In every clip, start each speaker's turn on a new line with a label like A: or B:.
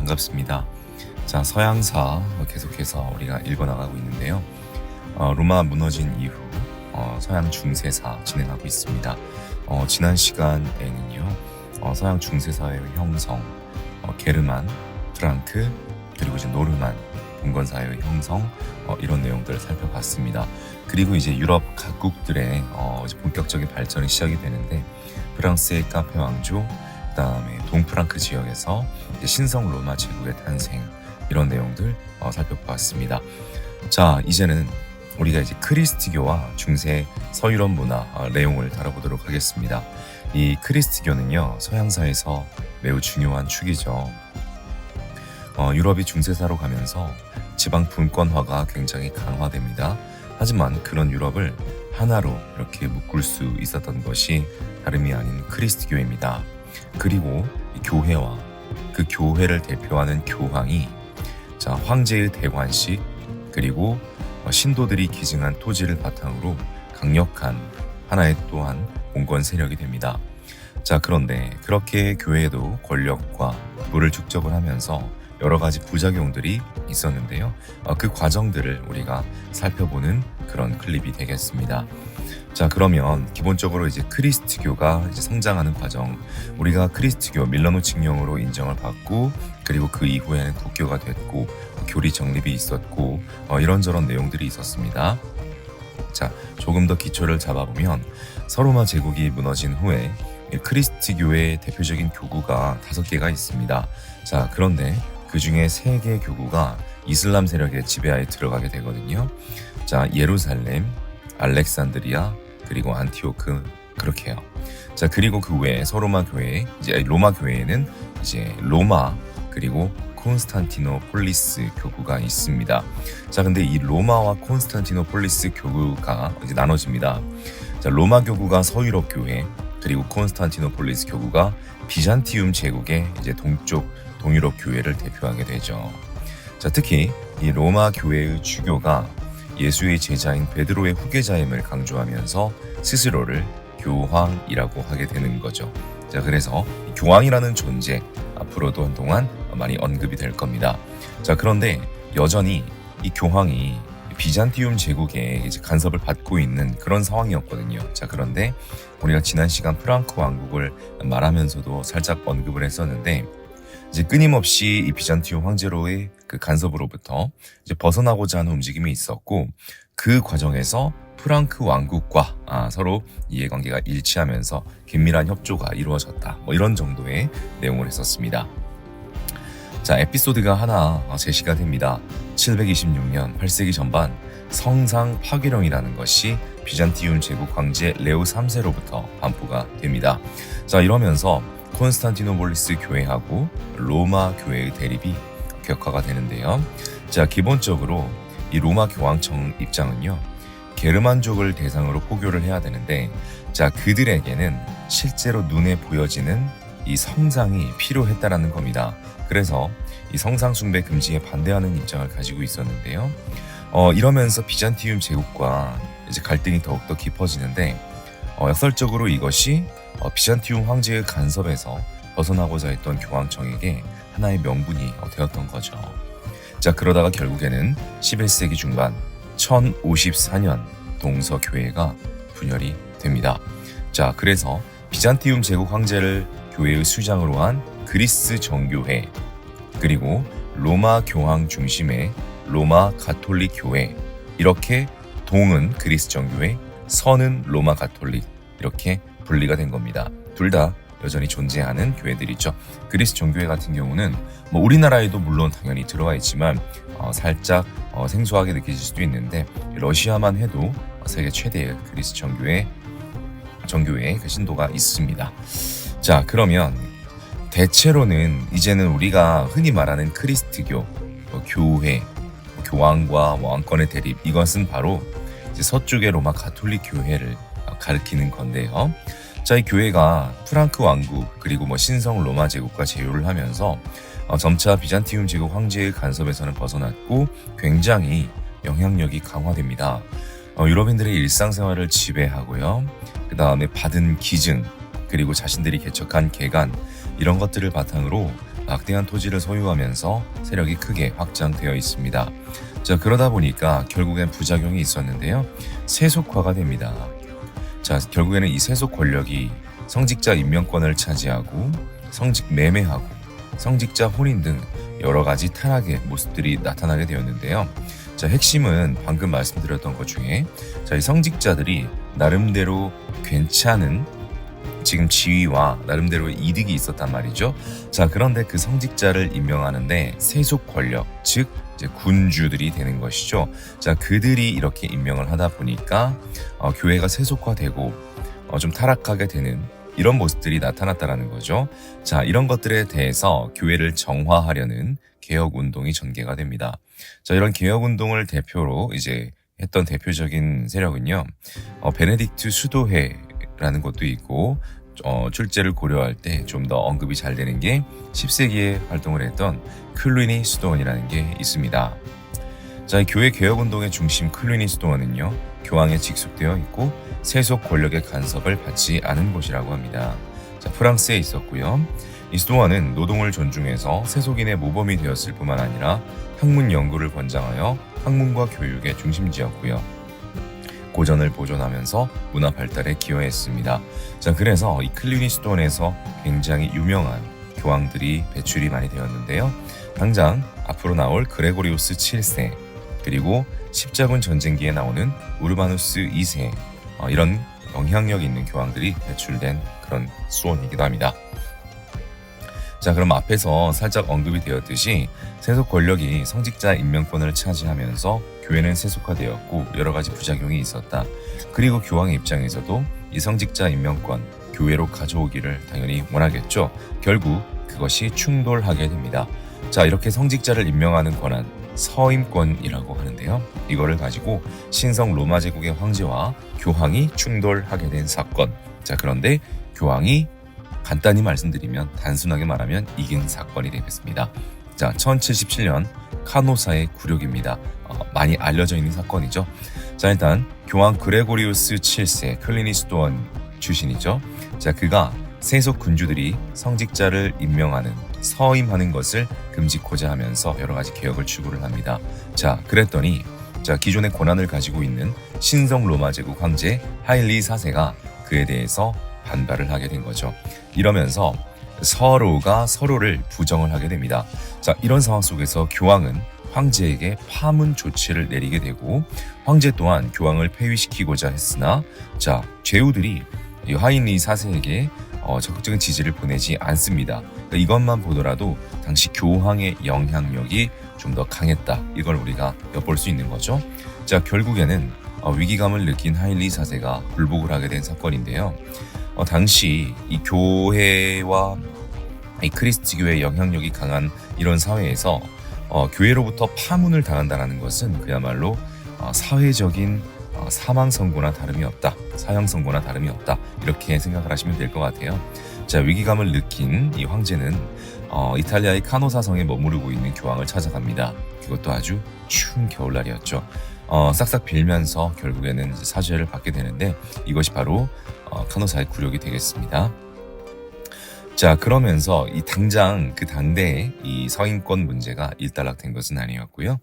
A: 반갑습니다. 자, 서양사 계속해서 우리가 읽어나가고 있는데요. 로마 무너진 이후 서양 중세사 진행하고 있습니다. 지난 시간에는요, 서양 중세사의 형성, 게르만, 프랑크, 그리고 이제 노르만 봉건사회의 형성, 이런 내용들을 살펴봤습니다. 그리고 이제 유럽 각국들의 이제 본격적인 발전이 시작이 되는데, 프랑스의 카페 왕조, 그다음에 동프랑크 지역에서 이제 신성 로마 제국의 탄생, 이런 내용들 살펴보았습니다. 자, 이제는 우리가 이제 크리스트교와 중세 서유럽 문화 내용을 다뤄보도록 하겠습니다. 이 크리스트교는요, 서양사에서 매우 중요한 축이죠. 유럽이 중세사로 가면서 지방 분권화가 굉장히 강화됩니다. 하지만 그런 유럽을 하나로 이렇게 묶을 수 있었던 것이 다름이 아닌 크리스트교입니다. 그리고 이 교회와 그 교회를 대표하는 교황이 황제의 대관식, 그리고 신도들이 기증한 토지를 바탕으로 강력한 하나의 또한 봉건 세력이 됩니다. 자, 그런데 그렇게 교회도 권력과 부를 축적을 하면서 여러 가지 부작용들이 있었는데요. 그 과정들을 우리가 살펴보는 그런 클립이 되겠습니다. 자, 그러면 기본적으로 이제 크리스트교가 이제 성장하는 과정, 우리가 크리스트교 밀라노 칙령으로 인정을 받고, 그리고 그 이후에는 국교가 됐고, 교리 정립이 있었고, 이런저런 내용들이 있었습니다. 자, 조금 더 기초를 잡아보면 서로마 제국이 무너진 후에 크리스트교의 대표적인 교구가 5개가 있습니다. 자, 그런데 그 중에 3개의 교구가 이슬람 세력의 지배하에 들어가게 되거든요. 자, 예루살렘, 알렉산드리아, 그리고 안티오크, 그렇게요. 자, 그리고 그 외에 서로마 교회, 이제 로마 교회에는 이제 로마, 그리고 콘스탄티노폴리스 교구가 있습니다. 자, 근데 이 로마와 콘스탄티노폴리스 교구가 이제 나눠집니다. 자, 로마 교구가 서유럽 교회, 그리고 콘스탄티노폴리스 교구가 비잔티움 제국의 이제 동유럽 교회를 대표하게 되죠. 자, 특히 이 로마 교회의 주교가 예수의 제자인 베드로의 후계자임을 강조하면서 스스로를 교황이라고 하게 되는 거죠. 자, 그래서 교황이라는 존재, 앞으로도 한동안 많이 언급이 될 겁니다. 자, 그런데 여전히 이 교황이 비잔티움 제국의 이제 간섭을 받고 있는 그런 상황이었거든요. 자, 그런데 우리가 지난 시간 프랑크 왕국을 말하면서도 살짝 언급을 했었는데, 이제 끊임없이 이 비잔티움 황제로의 그 간섭으로부터 이제 벗어나고자 하는 움직임이 있었고, 그 과정에서 프랑크 왕국과 서로 이해관계가 일치하면서 긴밀한 협조가 이루어졌다, 이런 정도의 내용을 했었습니다. 자, 에피소드가 하나 제시가 됩니다. 726년 8세기 전반 성상 파괴령이라는 것이 비잔티움 제국 황제 레오 3세로부터 반포가 됩니다. 자, 이러면서 콘스탄티노폴리스 교회하고 로마 교회의 대립이 격화가 되는데요. 자, 기본적으로 이 로마 교황청 입장은요, 게르만족을 대상으로 포교를 해야 되는데, 자, 그들에게는 실제로 눈에 보여지는 이 성상이 필요했다라는 겁니다. 그래서 이 성상 숭배 금지에 반대하는 입장을 가지고 있었는데요. 이러면서 비잔티움 제국과 이제 갈등이 더욱더 깊어지는데, 역설적으로 이것이 비잔티움 황제의 간섭에서 벗어나고자 했던 교황청에게 하나의 명분이 되었던 거죠. 자, 그러다가 결국에는 11세기 중반 1054년 동서교회가 분열이 됩니다. 자, 그래서 비잔티움 제국 황제를 교회의 수장으로 한 그리스 정교회, 그리고 로마 교황 중심의 로마 가톨릭 교회, 이렇게 동은 그리스 정교회, 서는 로마 가톨릭, 이렇게 분리가 된 겁니다. 둘 다 여전히 존재하는 교회들이죠. 그리스 정교회 같은 경우는 우리나라에도 물론 당연히 들어와 있지만 살짝 생소하게 느껴질 수도 있는데, 러시아만 해도 세계 최대의 그리스 정교회의 그 신도가 있습니다. 자, 그러면 대체로는 이제는 우리가 흔히 말하는 크리스트교, 교회, 교황과 왕권의 대립, 이것은 바로 이제 서쪽의 로마 가톨릭 교회를 가리키는 건데요. 자, 이 교회가 프랑크 왕국, 그리고 신성 로마 제국과 제휴를 하면서 점차 비잔티움 제국 황제의 간섭에서는 벗어났고 굉장히 영향력이 강화됩니다. 유럽인들의 일상생활을 지배하고요. 그 다음에 받은 기증, 그리고 자신들이 개척한 개관, 이런 것들을 바탕으로 막대한 토지를 소유하면서 세력이 크게 확장되어 있습니다. 자, 그러다 보니까 결국엔 부작용이 있었는데요. 세속화가 됩니다. 자, 결국에는 이 세속 권력이 성직자 임명권을 차지하고 성직 매매하고 성직자 혼인 등 여러 가지 타락의 모습들이 나타나게 되었는데요. 자, 핵심은 방금 말씀드렸던 것 중에 자, 이 성직자들이 나름대로 괜찮은 지금 지위와 나름대로 이득이 있었단 말이죠. 자, 그런데 그 성직자를 임명하는데 세속 권력, 즉 이제 군주들이 되는 것이죠. 자, 그들이 이렇게 임명을 하다 보니까 교회가 세속화되고 좀 타락하게 되는 이런 모습들이 나타났다라는 거죠. 자, 이런 것들에 대해서 교회를 정화하려는 개혁 운동이 전개가 됩니다. 자, 이런 개혁 운동을 대표로 이제 했던 대표적인 세력은요, 베네딕트 수도회라는 것도 있고, 출제를 고려할 때 좀 더 언급이 잘 되는 게 10세기에 활동을 했던 클리니 수도원이라는 게 있습니다. 자, 교회 개혁 운동의 중심 클리니 수도원은요, 교황에 직속되어 있고 세속 권력의 간섭을 받지 않은 곳이라고 합니다. 자, 프랑스에 있었고요. 이 수도원은 노동을 존중해서 세속인의 모범이 되었을 뿐만 아니라 학문 연구를 권장하여 학문과 교육의 중심지였고요. 고전을 보존하면서 문화 발달에 기여했습니다. 자, 그래서 이 클리니 수도원에서 굉장히 유명한 교황들이 배출이 많이 되었는데요. 당장 앞으로 나올 그레고리우스 7세, 그리고 십자군 전쟁기에 나오는 우르바누스 2세, 이런 영향력 있는 교황들이 배출된 그런 수원이기도 합니다. 자, 그럼 앞에서 살짝 언급이 되었듯이 세속 권력이 성직자 임명권을 차지하면서 교회는 세속화되었고 여러 가지 부작용이 있었다. 그리고 교황의 입장에서도 이 성직자 임명권 교회로 가져오기를 당연히 원하겠죠. 결국 그것이 충돌하게 됩니다. 자, 이렇게 성직자를 임명하는 권한, 서임권이라고 하는데요. 이거를 가지고 신성 로마 제국의 황제와 교황이 충돌하게 된 사건. 자, 그런데 교황이 간단히 말씀드리면 단순하게 말하면 이긴 사건이 되겠습니다. 자, 1077년 카노사의 굴욕입니다. 많이 알려져 있는 사건이죠. 자, 일단 교황 그레고리우스 7세 클리니 수도원 출신이죠. 자, 그가 세속 군주들이 성직자를 임명하는 서임하는 것을 금지코자 하면서 여러 가지 개혁을 추구를 합니다. 자, 그랬더니 자, 기존의 권한을 가지고 있는 신성 로마 제국 황제 하일리 4세가 그에 대해서 반발을 하게 된 거죠. 이러면서 서로가 서로를 부정을 하게 됩니다. 자, 이런 상황 속에서 교황은 황제에게 파문 조치를 내리게 되고 황제 또한 교황을 폐위시키고자 했으나 자, 죄우들이 이 하인리 4세에게 적극적인 지지를 보내지 않습니다. 그러니까 이것만 보더라도 당시 교황의 영향력이 좀 더 강했다. 이걸 우리가 엿볼 수 있는 거죠. 자, 결국에는 위기감을 느낀 하일리 4세가 굴복을 하게 된 사건인데요. 당시 이 교회와 이 크리스트교의 영향력이 강한 이런 사회에서 교회로부터 파문을 당한다는 것은 그야말로 사회적인 사망 선고나 다름이 없다, 사형 선고나 다름이 없다, 이렇게 생각을 하시면 될 것 같아요. 자, 위기감을 느낀 이 황제는 이탈리아의 카노사 성에 머무르고 있는 교황을 찾아갑니다. 그것도 아주 추운 겨울날이었죠. 싹싹 빌면서 결국에는 사죄를 받게 되는데 이것이 바로 카노사의 굴욕이 되겠습니다. 자, 그러면서 이 당장 그 당대에 이 서인권 문제가 일단락된 것은 아니었고요.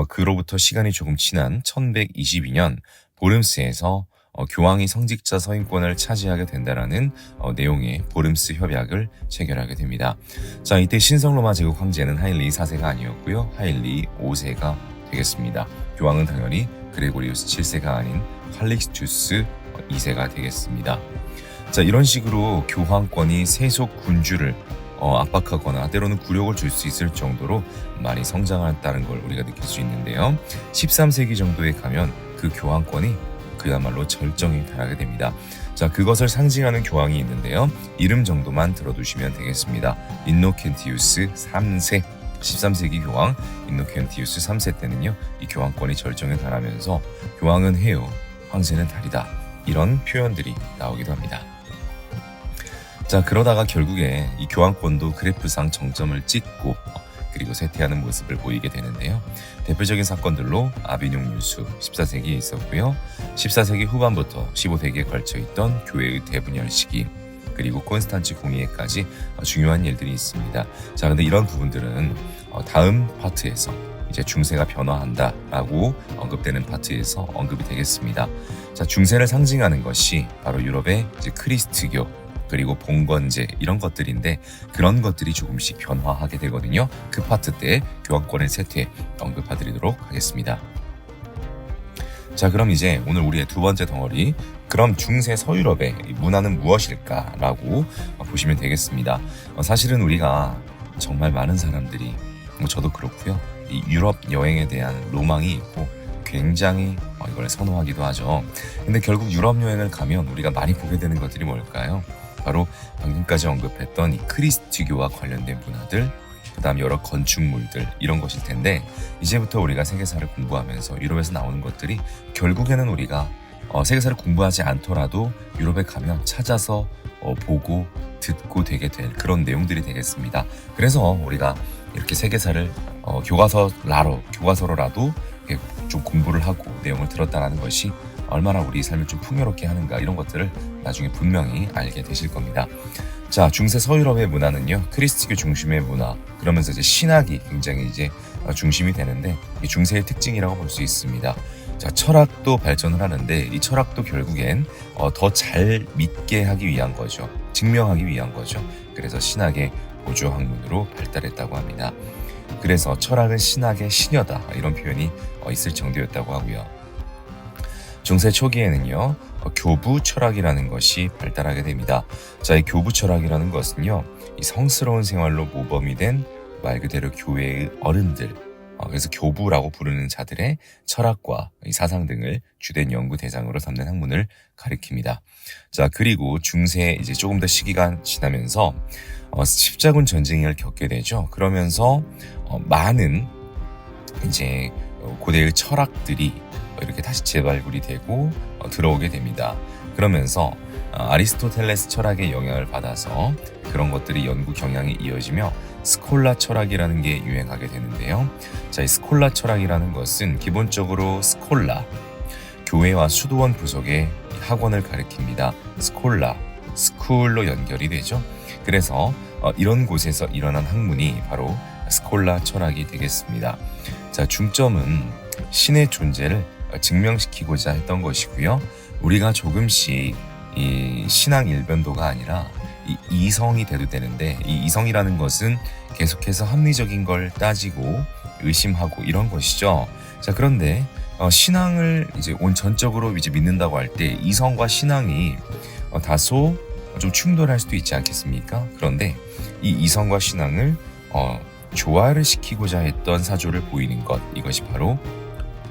A: 그로부터 시간이 조금 지난 1122년 보름스에서 교황이 성직자 서인권을 차지하게 된다라는 내용의 보름스 협약을 체결하게 됩니다. 자, 이때 신성 로마 제국 황제는 하일리 4세가 아니었고요. 하일리 5세가 되겠습니다. 교황은 당연히 그레고리우스 7세가 아닌 칼릭스투스 2세가 되겠습니다. 자, 이런 식으로 교황권이 세속 군주를 압박하거나 때로는 굴욕을 줄 수 있을 정도로 많이 성장했다는 걸 우리가 느낄 수 있는데요. 13세기 정도에 가면 그 교황권이 그야말로 절정에 달하게 됩니다. 자, 그것을 상징하는 교황이 있는데요. 이름 정도만 들어두시면 되겠습니다. 인노켄티우스 3세. 13세기 교황 인노켄티우스 3세 때는요, 이 교황권이 절정에 달하면서 교황은 해요, 황제는 달이다, 이런 표현들이 나오기도 합니다. 자, 그러다가 결국에 이 교황권도 그래프상 정점을 찍고 그리고 쇠퇴하는 모습을 보이게 되는데요. 대표적인 사건들로 아비뇽 유수 14세기에 있었고요. 14세기 후반부터 15세기에 걸쳐 있던 교회의 대분열 시기, 그리고 콘스탄츠 공의회까지 중요한 일들이 있습니다. 자, 근데 이런 부분들은 다음 파트에서 이제 중세가 변화한다라고 언급되는 파트에서 언급이 되겠습니다. 자, 중세를 상징하는 것이 바로 유럽의 이제 크리스트교 그리고 봉건제 이런 것들인데 그런 것들이 조금씩 변화하게 되거든요. 그 파트 때 교황권의 쇠퇴 언급해드리도록 하겠습니다. 자, 그럼 이제 오늘 우리의 두 번째 덩어리, 그럼 중세 서유럽의 문화는 무엇일까라고 보시면 되겠습니다. 사실은 우리가 정말 많은 사람들이, 저도 그렇고요, 이 유럽 여행에 대한 로망이 있고 굉장히 이걸 선호하기도 하죠. 근데 결국 유럽 여행을 가면 우리가 많이 보게 되는 것들이 뭘까요? 바로 방금까지 언급했던 이 크리스트교와 관련된 문화들, 그 다음 여러 건축물들, 이런 것일 텐데, 이제부터 우리가 세계사를 공부하면서 유럽에서 나오는 것들이 결국에는 우리가 세계사를 공부하지 않더라도 유럽에 가면 찾아서 보고 듣고 되게 될 그런 내용들이 되겠습니다. 그래서 우리가 이렇게 세계사를 교과서로라도 좀 공부를 하고 내용을 들었다는 것이 얼마나 우리 삶을 좀 풍요롭게 하는가, 이런 것들을 나중에 분명히 알게 되실 겁니다. 자, 중세 서유럽의 문화는요, 크리스트교 중심의 문화, 그러면서 이제 신학이 굉장히 이제 중심이 되는데, 이 중세의 특징이라고 볼 수 있습니다. 자, 철학도 발전을 하는데 이 철학도 결국엔 더 잘 믿게 하기 위한 거죠. 증명하기 위한 거죠. 그래서 신학의 보조 학문으로 발달했다고 합니다. 그래서 철학은 신학의 시녀다, 이런 표현이 있을 정도였다고 하고요. 중세 초기에는요, 교부 철학이라는 것이 발달하게 됩니다. 자, 이 교부 철학이라는 것은요, 이 성스러운 생활로 모범이 된 말 그대로 교회의 어른들, 그래서 교부라고 부르는 자들의 철학과 사상 등을 주된 연구 대상으로 삼는 학문을 가리킵니다. 자, 그리고 중세 이제 조금 더 시기가 지나면서 십자군 전쟁을 겪게 되죠. 그러면서 많은 이제 고대의 철학들이 이렇게 다시 재발굴이 되고 들어오게 됩니다. 그러면서 아리스토텔레스 철학의 영향을 받아서 그런 것들이 연구 경향이 이어지며 스콜라 철학이라는 게 유행하게 되는데요. 자, 이 스콜라 철학이라는 것은 기본적으로 스콜라, 교회와 수도원 부속의 학원을 가리킵니다. 스콜라, 스쿨로 연결이 되죠. 그래서 이런 곳에서 일어난 학문이 바로 스콜라 철학이 되겠습니다. 자, 중점은 신의 존재를 증명시키고자 했던 것이고요. 우리가 조금씩 이 신앙 일변도가 아니라 이 이성이 돼도 되는데, 이 이성이라는 것은 계속해서 합리적인 걸 따지고 의심하고 이런 것이죠. 자, 그런데 신앙을 이제 전적으로 이제 믿는다고 할 때 이성과 신앙이 다소 좀 충돌할 수도 있지 않겠습니까? 그런데 이 이성과 신앙을 조화를 시키고자 했던 사조를 보이는 것, 이것이 바로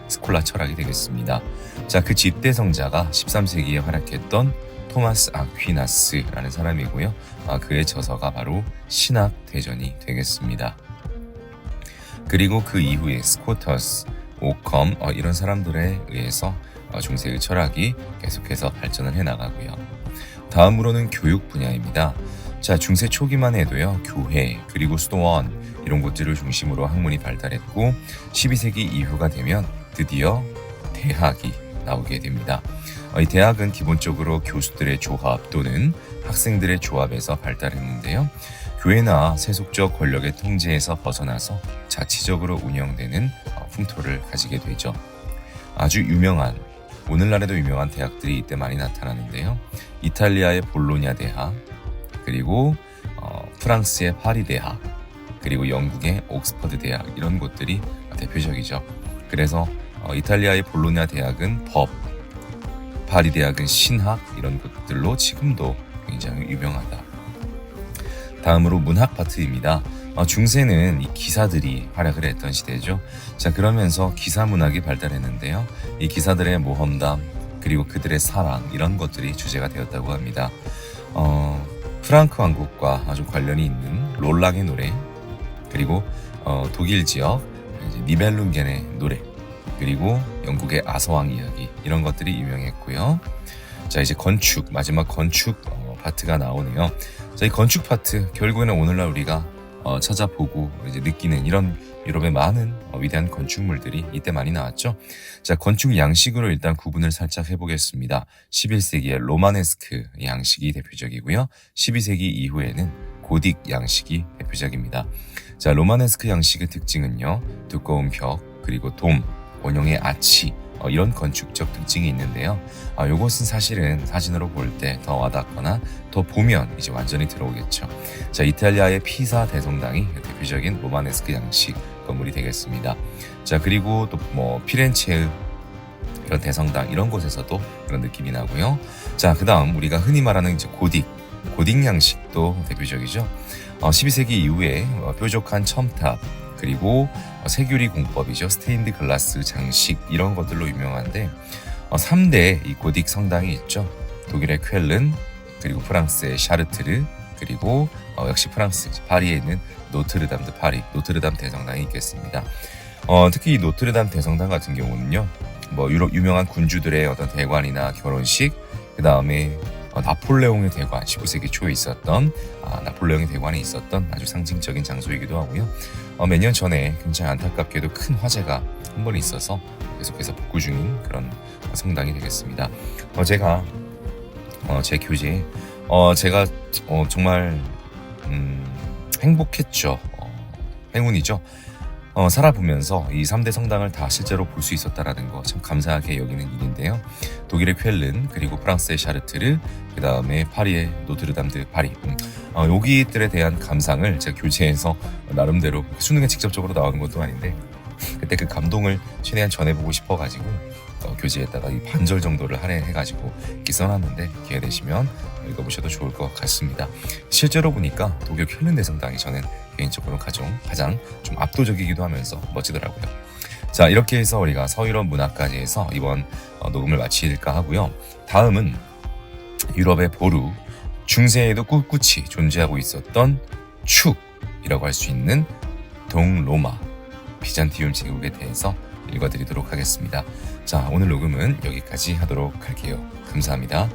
A: 스콜라 철학이 되겠습니다. 자, 그 집대성자가 13세기에 활약했던 토마스 아퀴나스라는 사람이고요. 그의 저서가 바로 신학 대전이 되겠습니다. 그리고 그 이후에 스코터스, 오컴 이런 사람들에 의해서 중세의 철학이 계속해서 발전을 해나가고요. 다음으로는 교육 분야입니다. 자, 중세 초기만 해도요, 교회 그리고 수도원 이런 곳들을 중심으로 학문이 발달했고 12세기 이후가 되면 드디어 대학이 나오게 됩니다. 이 대학은 기본적으로 교수들의 조합 또는 학생들의 조합에서 발달했는데요. 교회나 세속적 권력의 통제에서 벗어나서 자치적으로 운영되는 풍토를 가지게 되죠. 아주 유명한, 오늘날에도 유명한 대학들이 이때 많이 나타나는데요. 이탈리아의 볼로냐 대학, 그리고 프랑스의 파리 대학, 그리고 영국의 옥스퍼드 대학, 이런 곳들이 대표적이죠. 그래서 이탈리아의 볼로냐 대학은 법, 파리 대학은 신학, 이런 것들로 지금도 굉장히 유명하다. 다음으로 문학 파트입니다. 중세는 이 기사들이 활약을 했던 시대죠. 자, 그러면서 기사 문학이 발달했는데요. 이 기사들의 모험담 그리고 그들의 사랑, 이런 것들이 주제가 되었다고 합니다. 프랑크 왕국과 아주 관련이 있는 롤랑의 노래, 그리고 독일 지역 니벨룽겐의 노래, 그리고 영국의 아서왕 이야기, 이런 것들이 유명했고요. 자, 이제 건축, 마지막 건축 파트가 나오네요. 자, 이 건축 파트 결국에는 오늘날 우리가 찾아보고 이제 느끼는 이런 유럽의 많은 위대한 건축물들이 이때 많이 나왔죠. 자, 건축 양식으로 일단 구분을 살짝 해보겠습니다. 11세기의 로마네스크 양식이 대표적이고요. 12세기 이후에는 고딕 양식이 대표적입니다. 자, 로마네스크 양식의 특징은요, 두꺼운 벽, 그리고 돔, 원형의 아치, 이런 건축적 특징이 있는데요. 이것은 사실은 사진으로 볼 때 더 와닿거나 더 보면 이제 완전히 들어오겠죠. 자, 이탈리아의 피사 대성당이 대표적인 로마네스크 양식 건물이 되겠습니다. 자, 그리고 또 피렌체의 이런 대성당 이런 곳에서도 그런 느낌이 나고요. 자, 그다음 우리가 흔히 말하는 이제 고딕 양식도 대표적이죠. 12세기 이후에 뾰족한 첨탑, 그리고 세규리 공법이죠. 스테인드 글라스 장식 이런 것들로 유명한데 3대 이 고딕 성당이 있죠. 독일의 쾰른, 그리고 프랑스의 샤르트르, 그리고 역시 프랑스 파리에 있는 노트르담 드 파리, 노트르담 대성당이 있겠습니다. 특히 이 노트르담 대성당 같은 경우는요, 유럽 유명한 군주들의 어떤 대관이나 결혼식, 그 다음에 나폴레옹의 대관, 19세기 초에 있었던 나폴레옹의 대관이 있었던 아주 상징적인 장소이기도 하고요. 몇 년 전에 굉장히 안타깝게도 큰 화재가 한 번 있어서 계속해서 복구 중인 그런 성당이 되겠습니다. 제가 제 교재에 제가 정말 행복했죠. 행운이죠. 살아보면서 이 3대 성당을 다 실제로 볼 수 있었다라는 거 참 감사하게 여기는 일인데요. 독일의 쾰른, 그리고 프랑스의 샤르트르, 그 다음에 파리의 노트르담 드 파리, 여기들에 대한 감상을 제가 교재에서 나름대로 수능에 직접적으로 나오는 것도 아닌데 그때 그 감동을 최대한 전해보고 싶어가지고 교재에다가 이 반절 정도를 할애해가지고 이렇게 써놨는데 기회 되시면 읽어보셔도 좋을 것 같습니다. 실제로 보니까 독일 쾰른 대성당이 저는 개인적으로 가장 좀 압도적이기도 하면서 멋지더라고요. 자, 이렇게 해서 우리가 서유럽 문화까지 해서 이번 녹음을 마칠까 하고요. 다음은 유럽의 보루, 중세에도 꿋꿋이 존재하고 있었던 축이라고 할 수 있는 동로마 비잔티움 제국에 대해서 읽어드리도록 하겠습니다. 자, 오늘 녹음은 여기까지 하도록 할게요. 감사합니다.